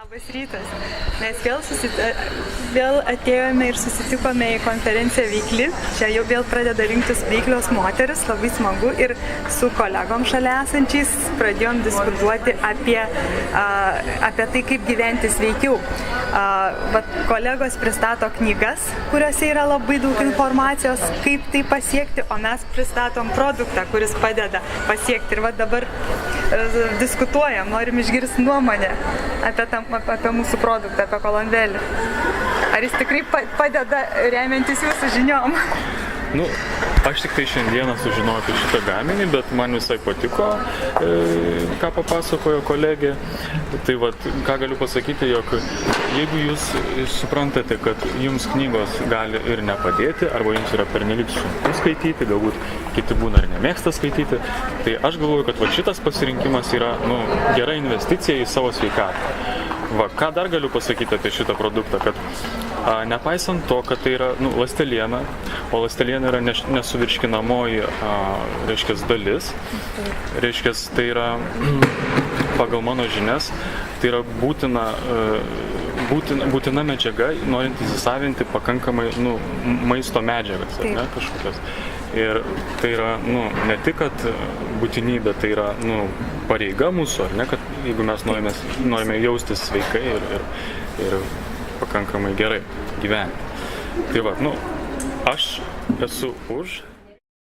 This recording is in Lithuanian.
Labas rytas. Mes vėl atėjome ir susitikome į konferenciją Veikli. Čia jau vėl pradeda rinktis veiklios moteris, labai smagu. Ir su kolegom šalia esančiais pradėjom diskutuoti apie tai, kaip gyventi sveikiau. Kolegos pristato knygas, kuriuose yra labai daug informacijos, kaip tai pasiekti, o mes pristatom produktą, kuris padeda pasiekti. Ir dabar diskutuojam, norim išgirsti nuomonę apie mūsų produktą, apie kolonėlį. Ar jis tikrai padeda remiantis jūsų žiniom? Aš tik tai šiandieną sužinojau apie šitą gaminį, bet man visai patiko, ką papasakojo kolegė. Tai ką galiu pasakyti, jog jeigu jūs suprantate, kad jums knygos gali ir nepadėti, arba jums yra pernelyg sunku skaityti, galbūt kiti būna ir nemėgsta skaityti, tai aš galvoju, kad šitas pasirinkimas yra gera investicija į savo sveikatą. Ką dar galiu pasakyti apie šitą produktą, kad nepaisant to, kad tai yra ląsteliena, o ląsteliena yra nesuvirškinamoji dalis, tai yra pagal mano žinias, tai yra būtina medžiaga, norint įsisavinti pakankamai maisto medžiagas, kažkokias. Ir tai yra ne tik, kad būtinybė, tai yra pareiga mūsų, kad jeigu mes norime jaustis sveikai ir pakankamai gerai gyventi. Tai aš esu už